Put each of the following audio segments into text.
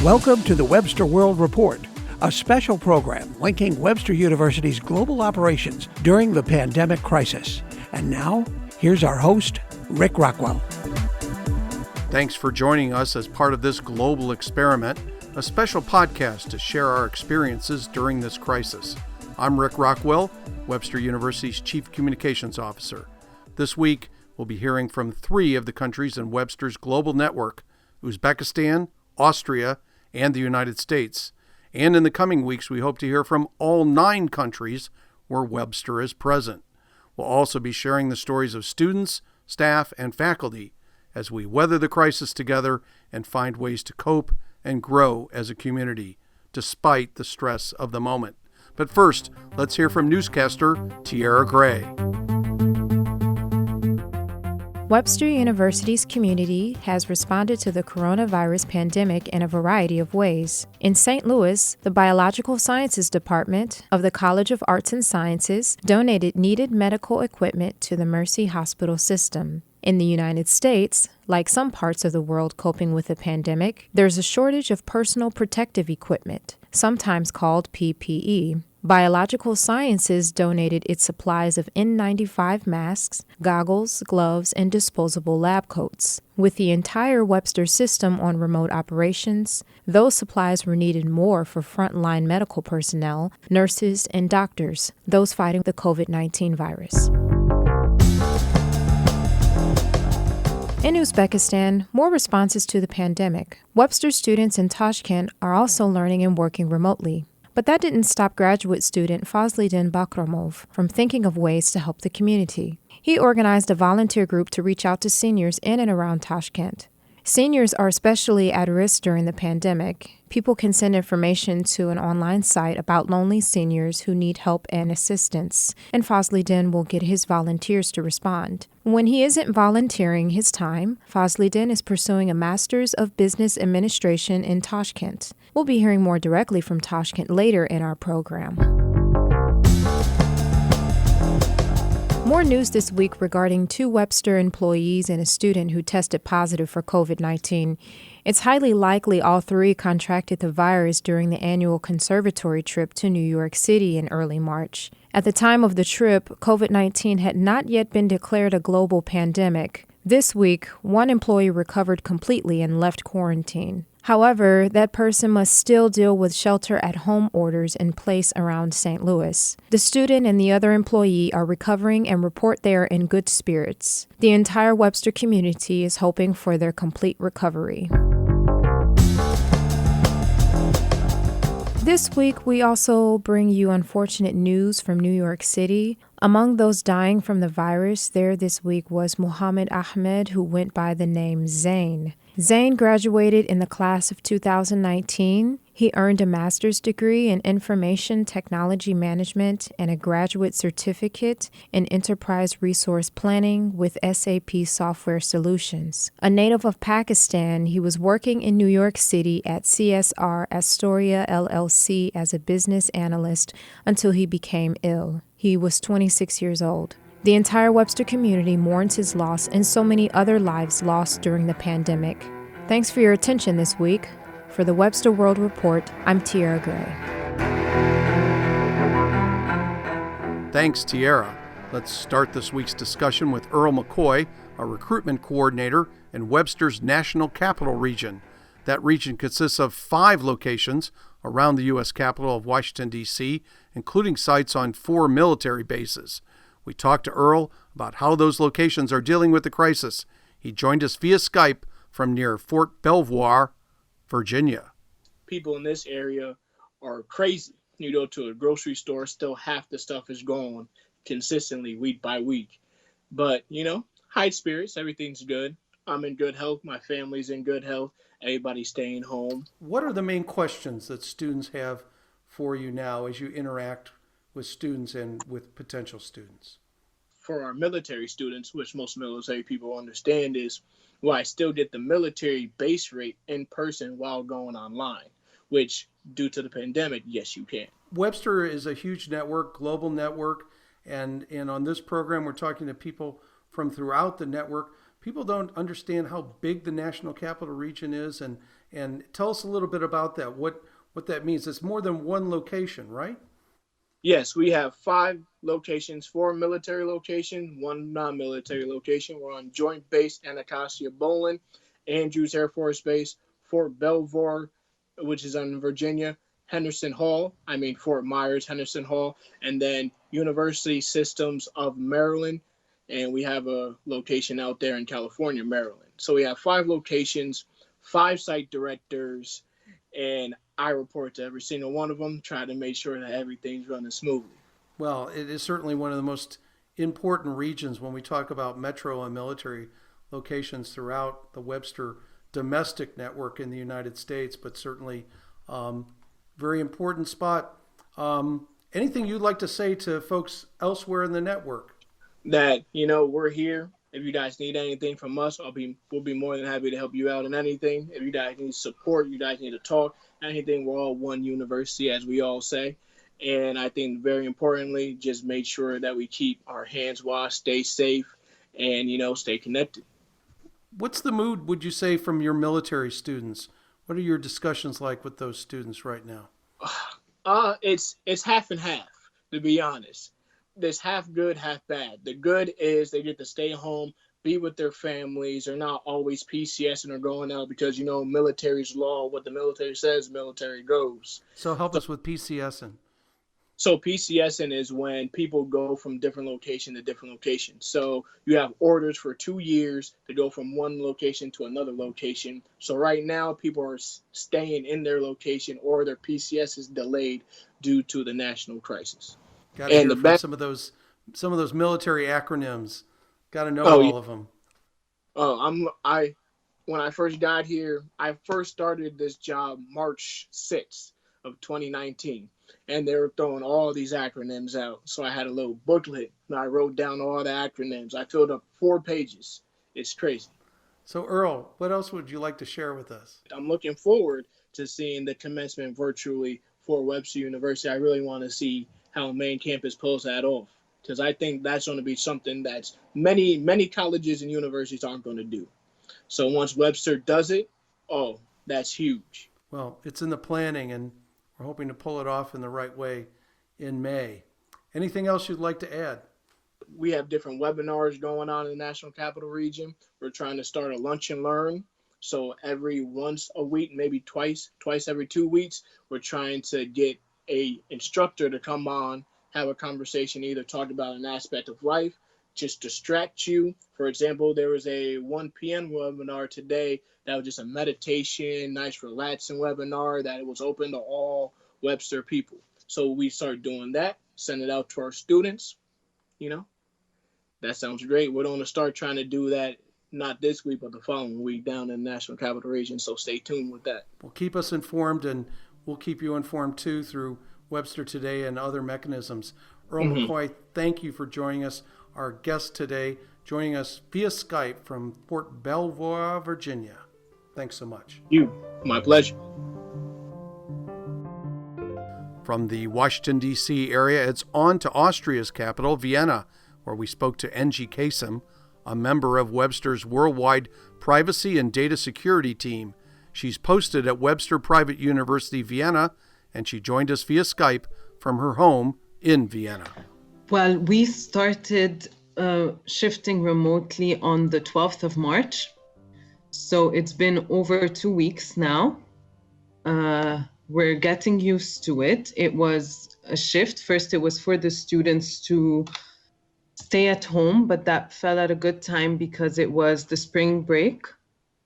Welcome to the Webster World Report, a special program linking Webster University's global operations during the pandemic crisis. And now, here's our host, Rick Rockwell. Thanks for joining us as part of this global experiment, a special podcast to share our experiences during this crisis. I'm Rick Rockwell, Webster University's Chief Communications Officer. This week, we'll be hearing from 3 of the countries in Webster's global network, Uzbekistan, Austria, and the United States. And in the coming weeks, we hope to hear from all 9 countries where Webster is present. We'll also be sharing the stories of students, staff, and faculty as we weather the crisis together and find ways to cope and grow as a community, despite the stress of the moment. But first, let's hear from newscaster Tiara Gray. Webster University's community has responded to the coronavirus pandemic in a variety of ways. In St. Louis, the Biological Sciences Department of the College of Arts and Sciences donated needed medical equipment to the Mercy Hospital system. In the United States, like some parts of the world coping with the pandemic, there's a shortage of personal protective equipment, sometimes called PPE. Biological Sciences donated its supplies of N95 masks, goggles, gloves, and disposable lab coats. With the entire Webster system on remote operations, those supplies were needed more for frontline medical personnel, nurses, and doctors, those fighting the COVID-19 virus. In Uzbekistan, more responses to the pandemic. Webster students in Tashkent are also learning and working remotely. But that didn't stop graduate student Fazlidin Bakramov from thinking of ways to help the community. He organized a volunteer group to reach out to seniors in and around Tashkent. Seniors are especially at risk during the pandemic. People can send information to an online site about lonely seniors who need help and assistance, and Fazlidin will get his volunteers to respond. When he isn't volunteering his time, Fazlidin is pursuing a Master's of Business Administration in Tashkent. We'll be hearing more directly from Tashkent later in our program. More news this week regarding 2 Webster employees and a student who tested positive for COVID-19. It's highly likely all 3 contracted the virus during the annual conservatory trip to New York City in early March. At the time of the trip, COVID-19 had not yet been declared a global pandemic. This week, 1 employee recovered completely and left quarantine. However, that person must still deal with shelter-at-home orders in place around St. Louis. The student and the other employee are recovering and report they are in good spirits. The entire Webster community is hoping for their complete recovery. This week, we also bring you unfortunate news from New York City. Among those dying from the virus there this week was Muhammad Ahmed, who went by the name Zain. Zain graduated in the class of 2019. He earned a master's degree in Information Technology Management and a graduate certificate in Enterprise Resource Planning with SAP Software Solutions. A native of Pakistan, he was working in New York City at CSR Astoria LLC as a business analyst until he became ill. He was 26 years old. The entire Webster community mourns his loss and so many other lives lost during the pandemic. Thanks for your attention this week. For the Webster World Report, I'm Tiara Gray. Thanks, Tiara. Let's start this week's discussion with Earl McCoy, a recruitment coordinator in Webster's National Capital Region. That region consists of 5 locations around the U.S. capital of Washington, D.C., including sites on 4 military bases. We talked to Earl about how those locations are dealing with the crisis. He joined us via Skype from near Fort Belvoir, Virginia. People in this area are crazy. You go to a grocery store, still half the stuff is gone consistently week by week. But, high spirits, everything's good. I'm in good health. My family's in good health. Everybody's staying home. What are the main questions that students have for you now as you interact with students and with potential students? For our military students, which most military people understand, is why I still get the military base rate in person while going online, which due to the pandemic, yes, you can. Webster is a huge network, global network, and on this program, we're talking to people from throughout the network. people don't understand how big the National Capital Region is, and tell us a little bit about that. What that means. It's more than one location, right? Yes, we have 5 locations, 4 military locations, 1 non-military location. We're on Joint Base Anacostia Bolin, Andrews Air Force Base, Fort Belvoir, which is in Virginia, Fort Myers Henderson Hall, and then University Systems of Maryland. And we have a location out there in California, Maryland. So we have 5 locations, 5 site directors, and I report to every single one of them, trying to make sure that everything's running smoothly. Well, it is certainly one of the most important regions when we talk about metro and military locations throughout the Webster domestic network in the United States, but certainly very important spot. Anything you'd like to say to folks elsewhere in the network? That, we're here. If you guys need anything from us, we'll be more than happy to help you out in anything. If you guys need support, you guys need to talk, anything, we're all one university, as we all say. And I think very importantly, just make sure that we keep our hands washed, stay safe, and, stay connected. What's the mood, would you say, from your military students? What are your discussions like with those students right now? It's half and half, to be honest. There's half good, half bad. The good is they get to stay home, be with their families. They're not always PCSing or going out because, military's law. What the military says, military goes. So help us with PCSing. So PCSing is when people go from different location to different location. So you have orders for 2 years to go from one location to another location. So right now, people are staying in their location or their PCS is delayed due to the national crisis. Got to hear from some of those military acronyms. Got to know all of them. When I first got here, I first started this job March 6th of 2019, and they were throwing all these acronyms out. So I had a little booklet, and I wrote down all the acronyms. I filled up 4 pages. It's crazy. So Earl, what else would you like to share with us? I'm looking forward to seeing the commencement virtually for Webster University. I really want to see how main campus pulls that off, because I think that's going to be something that's many colleges and universities aren't going to do. So once Webster does it, that's huge. Well, it's in the planning, and we're hoping to pull it off in the right way in May. Anything else you'd like to add? We have different webinars going on in the National Capital Region. We're trying to start a lunch and learn. So every once a week, maybe twice every 2 weeks, we're trying to get a instructor to come on, have a conversation, either talk about an aspect of life, just distract you. For example, there was a 1 p.m. webinar today that was just a meditation, nice relaxing webinar that it was open to all Webster people. So we started doing that, send it out to our students. That sounds great. We're going to start trying to do that, not this week, but the following week down in the National Capital Region. So stay tuned with that. Well, keep us informed, and we'll keep you informed too through Webster Today and other mechanisms. Earl McCoy, thank you for joining us, our guest today, joining us via Skype from Fort Belvoir, Virginia. Thanks so much. My pleasure. From the Washington, D.C. area, it's on to Austria's capital, Vienna, where we spoke to Engy Kassem, a member of Webster's worldwide privacy and data security team. She's posted at Webster Private University, Vienna, and she joined us via Skype from her home in Vienna. Well, we started shifting remotely on the 12th of March. So it's been over 2 weeks now. We're getting used to it. It was a shift. First, it was for the students to stay at home, but that fell at a good time because it was the spring break.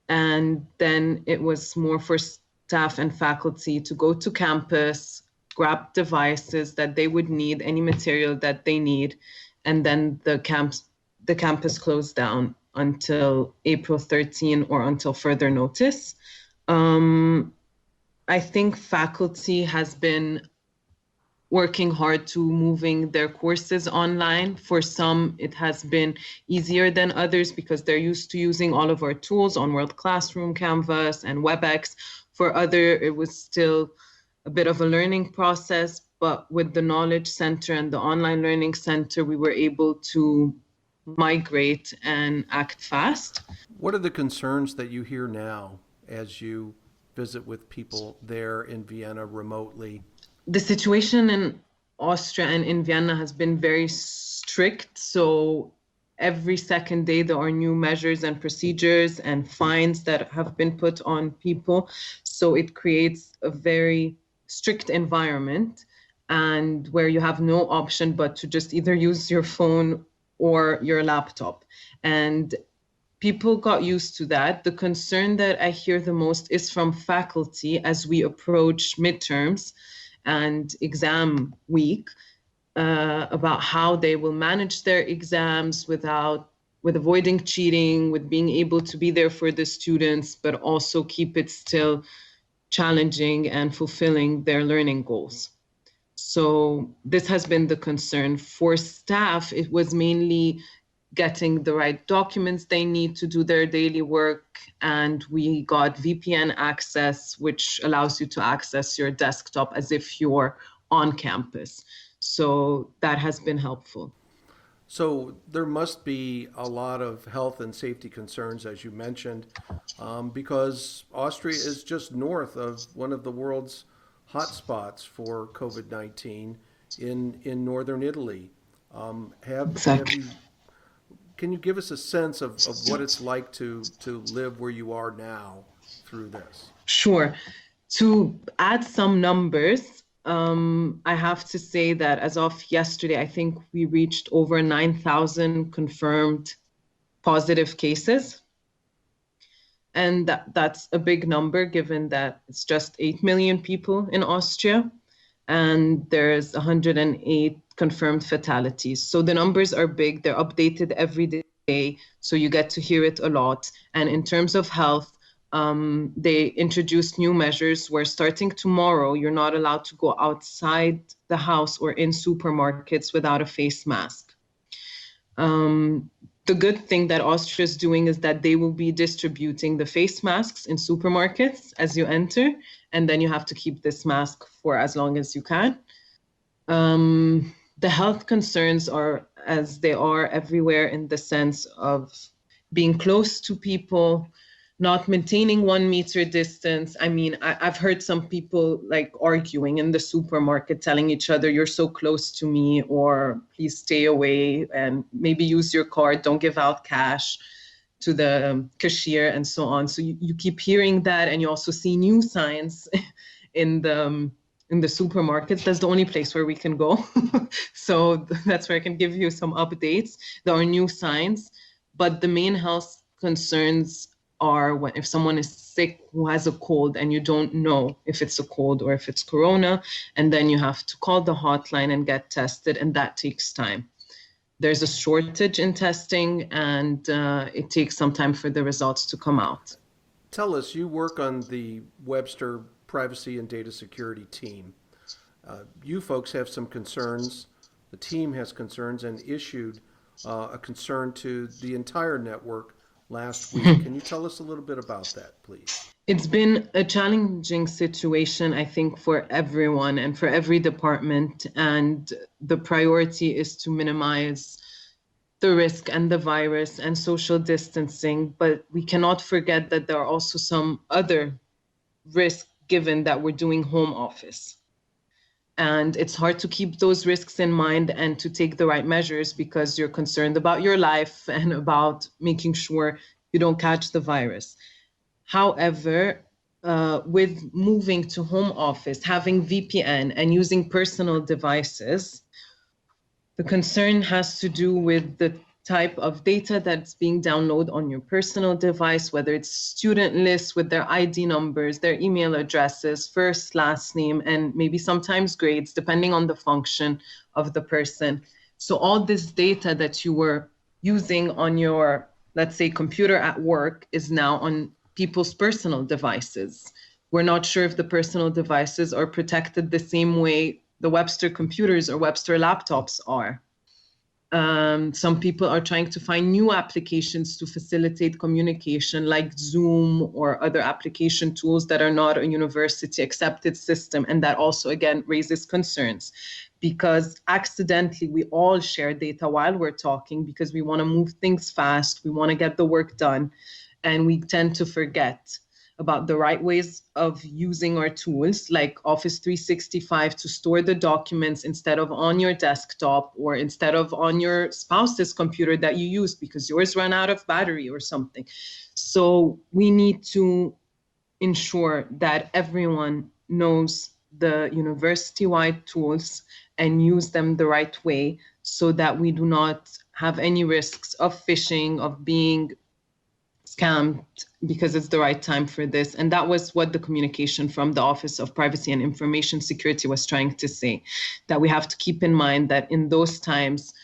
And then it was more for staff and faculty to go to campus, grab devices that they would need, any material that they need. And then the campus closed down until April 13 or until further notice. I think faculty has been working hard to moving their courses online. For some, it has been easier than others because they're used to using all of our tools on World Classroom, Canvas, and WebEx. For other, it was still a bit of a learning process, but with the Knowledge Center and the Online Learning Center, we were able to migrate and act fast. What are the concerns that you hear now as you visit with people there in Vienna remotely? The situation in Austria and in Vienna has been very strict. So every second day, there are new measures and procedures and fines that have been put on people. So it creates a very strict environment, and where you have no option but to just either use your phone or your laptop. And people got used to that. The concern that I hear the most is from faculty as we approach midterms and exam week, about how they will manage their exams with avoiding cheating, with being able to be there for the students, but also keep it still challenging and fulfilling their learning goals. So this has been the concern. For staff, it was mainly getting the right documents they need to do their daily work. And we got VPN access, which allows you to access your desktop as if you're on campus. So that has been helpful. So there must be a lot of health and safety concerns, as you mentioned, because Austria is just north of one of the world's hotspots for COVID-19 in northern Italy. Can you give us a sense of what it's like to live where you are now through this? Sure. To add some numbers, I have to say that as of yesterday, I think we reached over 9,000 confirmed positive cases. And that's a big number given that it's just 8 million people in Austria and there's 108 confirmed fatalities. So the numbers are big. They're updated every day. So you get to hear it a lot. And in terms of health, they introduced new measures where starting tomorrow, you're not allowed to go outside the house or in supermarkets without a face mask. The good thing that Austria is doing is that they will be distributing the face masks in supermarkets as you enter, and then you have to keep this mask for as long as you can. The health concerns are as they are everywhere in the sense of being close to people, not maintaining 1 meter distance. I mean, I've heard some people like arguing in the supermarket, telling each other, you're so close to me, or please stay away and maybe use your card, don't give out cash to the cashier and so on. So you keep hearing that, and you also see new signs in the supermarkets. That's the only place where we can go. So that's where I can give you some updates. There are new signs, but the main health concerns are if someone is sick who has a cold and you don't know if it's a cold or if it's corona, and then you have to call the hotline and get tested, and that takes time. There's a shortage in testing, and it takes some time for the results to come out. Tell us, you work on the Webster Privacy and Data Security team. You folks have some concerns. The team has concerns and issued a concern to the entire network last week. Can you tell us a little bit about that, please? It's been a challenging situation, I think, for everyone and for every department. And the priority is to minimize the risk and the virus and social distancing. But we cannot forget that there are also some other risks given that we're doing home office. And it's hard to keep those risks in mind and to take the right measures because you're concerned about your life and about making sure you don't catch the virus. However, with moving to home office, having VPN and using personal devices, the concern has to do with the type of data that's being downloaded on your personal device, whether it's student lists with their ID numbers, their email addresses, first, last name, and maybe sometimes grades, depending on the function of the person. So all this data that you were using on your, let's say, computer at work is now on people's personal devices. We're not sure if the personal devices are protected the same way the Webster computers or Webster laptops are. Some people are trying to find new applications to facilitate communication, like Zoom or other application tools that are not a university accepted system. And that also, again, raises concerns because accidentally we all share data while we're talking because we want to move things fast. We want to get the work done. And we tend to forget about the right ways of using our tools like Office 365 to store the documents instead of on your desktop or instead of on your spouse's computer that you use because yours ran out of battery or something. So we need to ensure that everyone knows the university-wide tools and use them the right way so that we do not have any risks of phishing, of being scammed, because it's the right time for this. And that was what the communication from the Office of Privacy and Information Security was trying to say, that we have to keep in mind that in those times,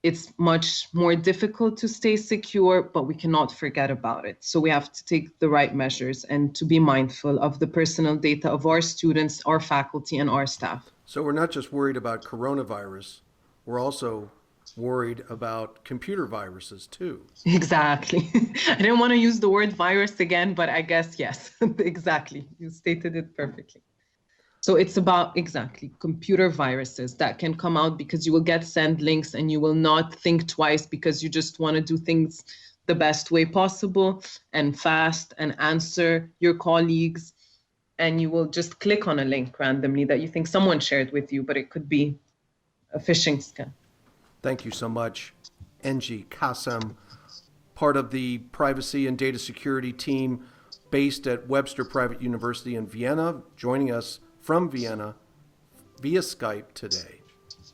it's much more difficult to stay secure, but we cannot forget about it. So we have to take the right measures and to be mindful of the personal data of our students, our faculty, and our staff. So we're not just worried about coronavirus, we're also worried about computer viruses too. Exactly. I didn't want to use the word virus again, but I guess yes, exactly. You stated it perfectly. So it's about, exactly, computer viruses that can come out because you will get sent links and you will not think twice because you just want to do things the best way possible and fast and answer your colleagues. And you will just click on a link randomly that you think someone shared with you, but it could be a phishing scam. Thank you so much. Engy Kassem, part of the privacy and data security team based at Webster Private University in Vienna, joining us from Vienna via Skype today.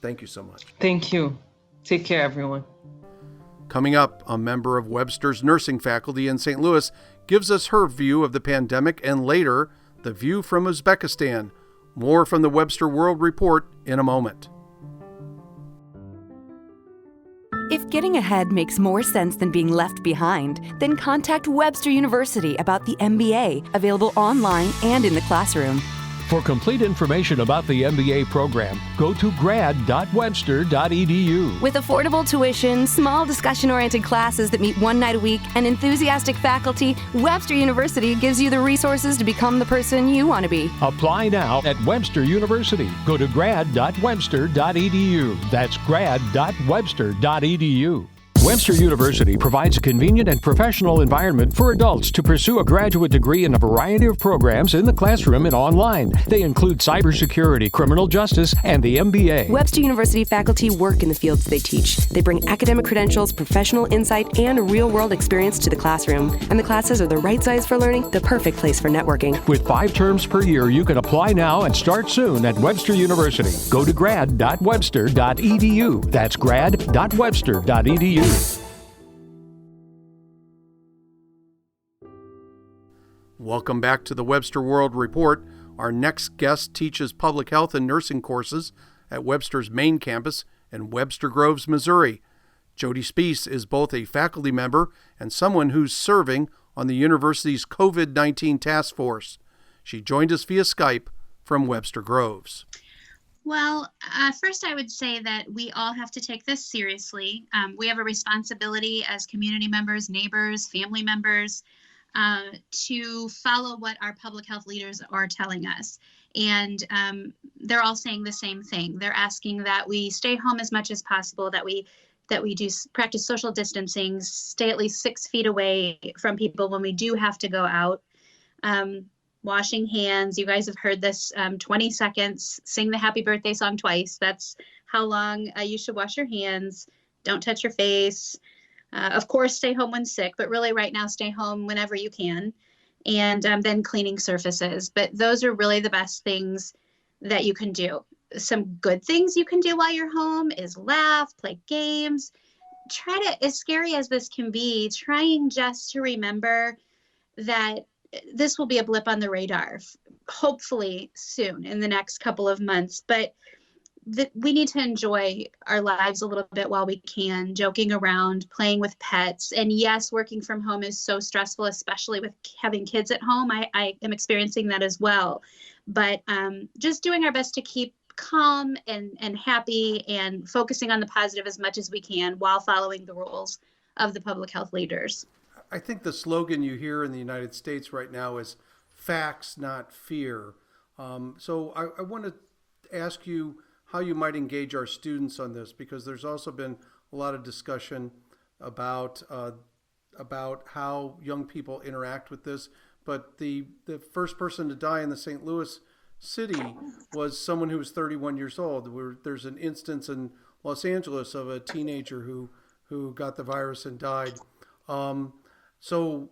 Thank you so much. Thank you. Take care, everyone. Coming up, a member of Webster's nursing faculty in St. Louis gives us her view of the pandemic and later, the view from Uzbekistan. More from the Webster World Report in a moment. If getting ahead makes more sense than being left behind, then contact Webster University about the MBA, available online and in the classroom. For complete information about the MBA program, go to grad.webster.edu. With affordable tuition, small discussion-oriented classes that meet one night a week, and enthusiastic faculty, Webster University gives you the resources to become the person you want to be. Apply now at Webster University. Go to grad.webster.edu. That's grad.webster.edu. Webster University provides a convenient and professional environment for adults to pursue a graduate degree in a variety of programs in the classroom and online. They include cybersecurity, criminal justice, and the MBA. Webster University faculty work in the fields they teach. They bring academic credentials, professional insight, and real-world experience to the classroom. And the classes are the right size for learning, the perfect place for networking. With 5 terms per year, you can apply now and start soon at Webster University. Go to grad.webster.edu. That's grad.webster.edu. Welcome back to the Webster World Report. Our next guest teaches public health and nursing courses at Webster's main campus in Webster Groves, Missouri. Jody Spiess is both a faculty member and someone who's serving on the university's COVID-19 task force. She joined us via Skype from Webster Groves. Well, first I would say that we all have to take this seriously. We have a responsibility as community members, neighbors, family members, to follow what our public health leaders are telling us. And they're all saying the same thing. They're asking that we stay home as much as possible, that we do practice social distancing, stay at least 6 feet away from people when we do have to go out. Washing hands. You guys have heard this, 20 seconds, sing the happy birthday song twice. That's how long you should wash your hands. Don't touch your face. Of course, stay home when sick, but really right now, stay home whenever you can. And then cleaning surfaces. But those are really the best things that you can do. Some good things you can do while you're home is laugh, play games. Try to, as scary as this can be, trying just to remember that this will be a blip on the radar, hopefully soon in the next couple of months. But we need to enjoy our lives a little bit while we can, joking around, playing with pets. And yes, working from home is so stressful, especially with having kids at home. I am experiencing that as well. But just doing our best to keep calm and happy and focusing on the positive as much as we can while following the rules of the public health leaders. I think the slogan you hear in the United States right now is facts, not fear. So I want to ask you how you might engage our students on this, because there's also been a lot of discussion about how young people interact with this. But the first person to die in the St. Louis city was someone who was 31 years old. There's an instance in Los Angeles of a teenager who got the virus and died. So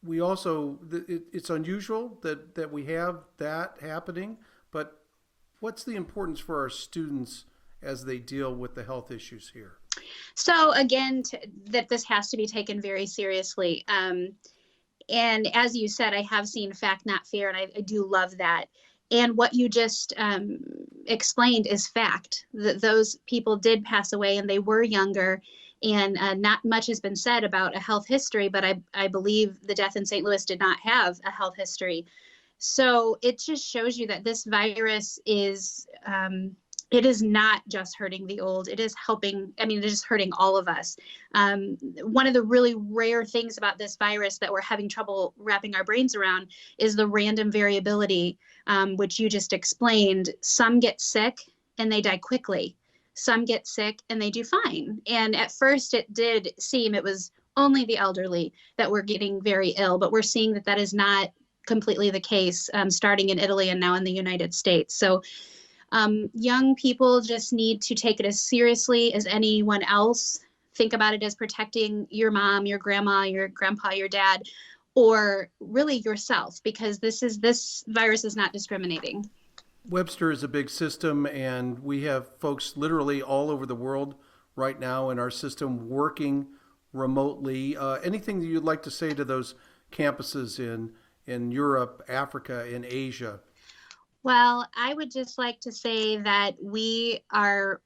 we also, it's unusual that we have that happening, but what's the importance for our students as they deal with the health issues here? So again, that this has to be taken very seriously. And as you said, I have seen fact, not fear, and I do love that. And what you just explained is fact, that those people did pass away and they were younger. And not much has been said about a health history, but I believe the death in St. Louis did not have a health history. So it just shows you that this virus is, it is not just hurting the old. It is helping, it is hurting all of us. One of the really rare things about this virus that we're having trouble wrapping our brains around is the random variability, which you just explained. Some get sick and they die quickly. Some get sick and they do fine. And at first it did seem it was only the elderly that were getting very ill, but we're seeing that that is not completely the case, starting in Italy and now in the United States. So young people just need to take it as seriously as anyone else. Think about it as protecting your mom, your grandma, your grandpa, your dad, or really yourself, because this virus is not discriminating. Webster is a big system, and we have folks literally all over the world right now in our system working remotely. Anything that you'd like to say to those campuses in Europe, Africa, and Asia? Well, I would just like to say that we are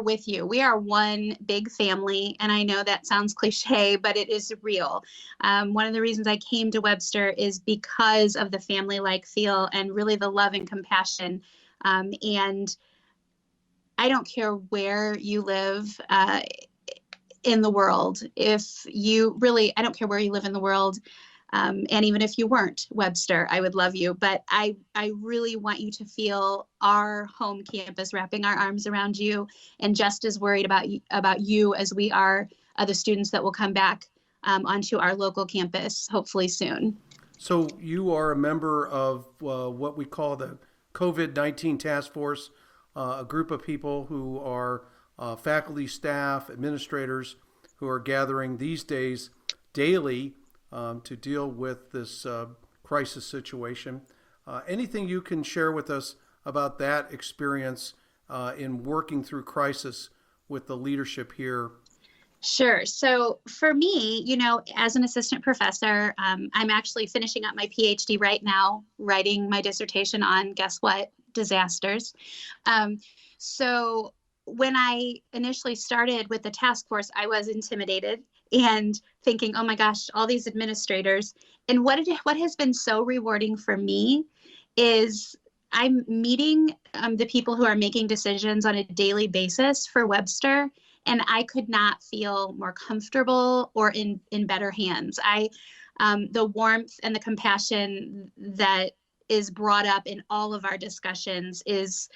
with you. We are one big family, and I know that sounds cliche, but it is real. One of the reasons I came to Webster is because of the family-like feel and really the love and compassion. And I don't care where you live in the world. I don't care where you live in the world. And even if you weren't Webster, I would love you. But I really want you to feel our home campus wrapping our arms around you, and just as worried about you as we are the students that will come back onto our local campus, hopefully soon. So you are a member of what we call the COVID-19 Task Force, a group of people who are faculty, staff, administrators who are gathering these days daily to deal with this crisis situation. Anything you can share with us about that experience in working through crisis with the leadership here? Sure. So for me, as an assistant professor, I'm actually finishing up my PhD right now, writing my dissertation on, guess what, disasters. So when I initially started with the task force, I was intimidated and thinking, oh my gosh, all these administrators. And what has been so rewarding for me is I'm meeting the people who are making decisions on a daily basis for Webster, and I could not feel more comfortable or in better hands. The warmth and the compassion that is brought up in all of our discussions is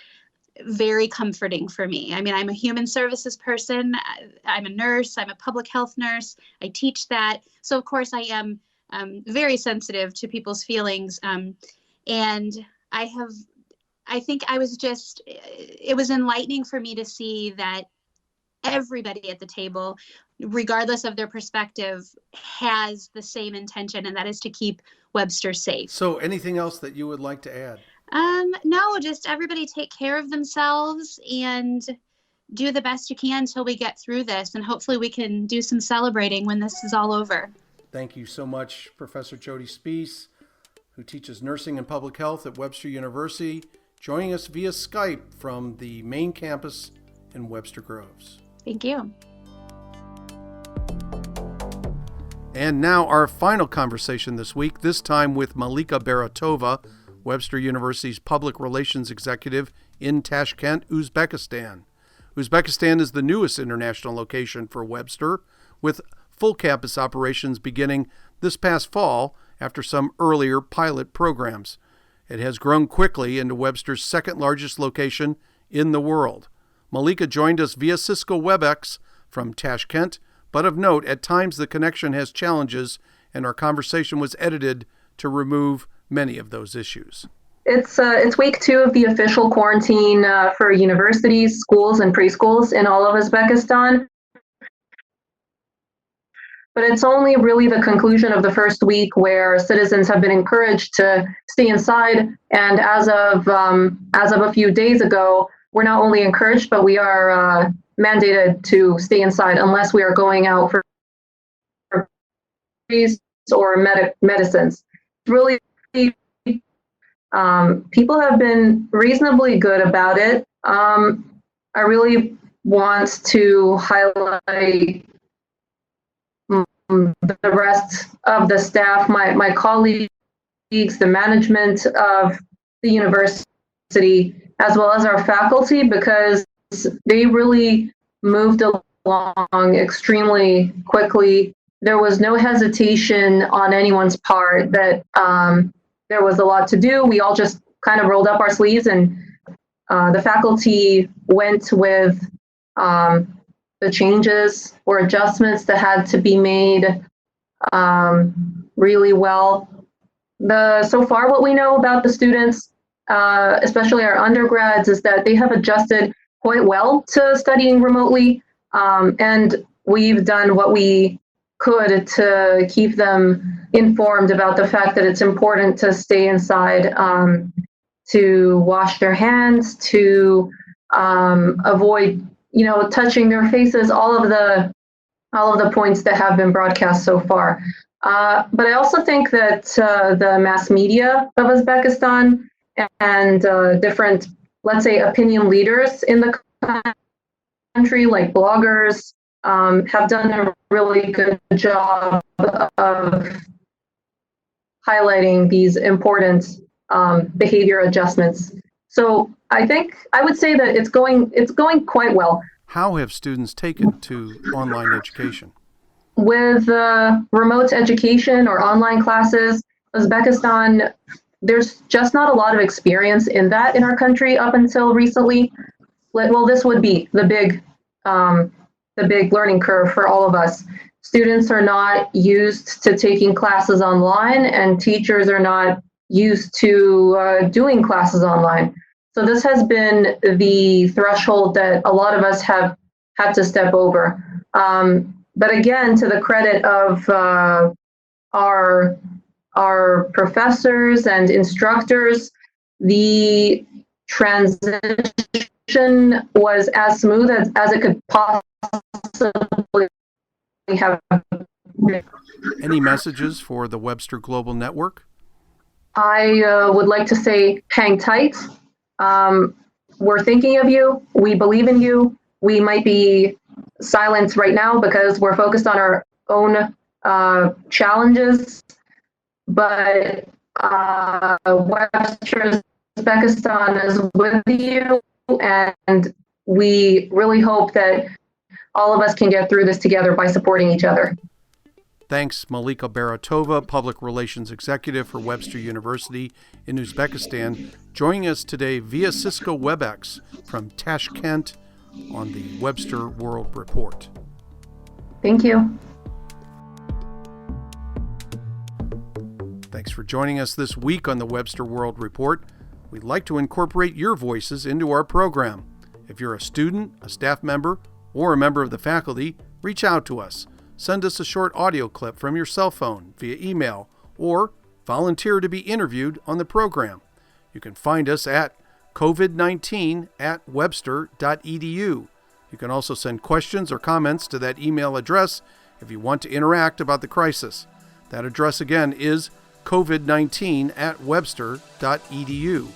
very comforting for me. I'm a human services person. I'm a nurse. I'm a public health nurse. I teach that. So of course I am very sensitive to people's feelings. And I think it was enlightening for me to see that everybody at the table, regardless of their perspective, has the same intention, and that is to keep Webster safe. So anything else that you would like to add? No, just everybody take care of themselves and do the best you can until we get through this. And hopefully we can do some celebrating when this is all over. Thank you so much, Professor Jody Spiess, who teaches nursing and public health at Webster University, joining us via Skype from the main campus in Webster Groves. Thank you. And now our final conversation this week, this time with Malika Baratova, Webster University's public relations executive in Tashkent, Uzbekistan. Uzbekistan is the newest international location for Webster, with full campus operations beginning this past fall after some earlier pilot programs. It has grown quickly into Webster's second largest location in the world. Malika joined us via Cisco WebEx from Tashkent, but of note, at times the connection has challenges, and our conversation was edited to remove many of those issues. It's week 2 of the official quarantine for universities, schools, and preschools in all of Uzbekistan. But it's only really the conclusion of the first week where citizens have been encouraged to stay inside. And as of a few days ago, we're not only encouraged, but we are mandated to stay inside unless we are going out for or medicines. Really, people have been reasonably good about it. I really want to highlight the rest of the staff, my colleagues, the management of the university, as well as our faculty, because they really moved along extremely quickly. There was no hesitation on anyone's part that there was a lot to do. We all just kind of rolled up our sleeves, and the faculty went with the changes or adjustments that had to be made really well. So far what we know about the students, especially our undergrads, is that they have adjusted quite well to studying remotely, and we've done what we could to keep them informed about the fact that it's important to stay inside, to wash their hands, to avoid touching their faces, all of the points that have been broadcast so far. But I also think that the mass media of Uzbekistan and different, let's say, opinion leaders in the country, like bloggers, have done a really good job of highlighting these important behavior adjustments. So I would say that it's going quite well. How have students taken to online education? With remote education or online classes, Uzbekistan, there's just not a lot of experience in that in our country up until recently. Well, this would be the big learning curve for all of us. Students are not used to taking classes online, and teachers are not used to doing classes online. So this has been the threshold that a lot of us have had to step over. But again, to the credit of our professors and instructors, the transition was as smooth as it could possibly have. Any messages for the Webster Global Network? I would like to say, hang tight. We're thinking of you. We believe in you. We might be silent right now because we're focused on our own challenges, but Webster Uzbekistan is with you, and we really hope that all of us can get through this together by supporting each other. Thanks, Malika Baratova, Public Relations Executive for Webster University in Uzbekistan, joining us today via Cisco WebEx from Tashkent on the Webster World Report. Thank you. Thanks for joining us this week on the Webster World Report. We'd like to incorporate your voices into our program. If you're a student, a staff member, or a member of the faculty, reach out to us. Send us a short audio clip from your cell phone via email, or volunteer to be interviewed on the program. You can find us at covid19@webster.edu. You can also send questions or comments to that email address if you want to interact about the crisis. That address again is covid19@webster.edu.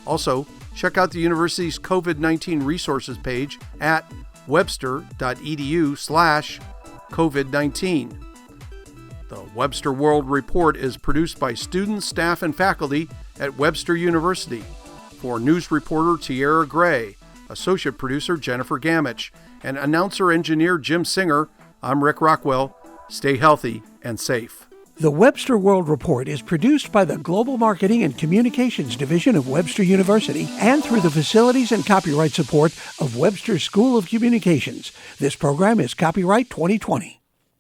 Also, check out the university's COVID-19 resources page at webster.edu/COVID-19. The Webster World Report is produced by students, staff, and faculty at Webster University. For news reporter Tierra Gray, associate producer Jennifer Gamich, and announcer-engineer Jim Singer, I'm Rick Rockwell. Stay healthy and safe. The Webster World Report is produced by the Global Marketing and Communications Division of Webster University and through the facilities and copyright support of Webster School of Communications. This program is copyright 2020.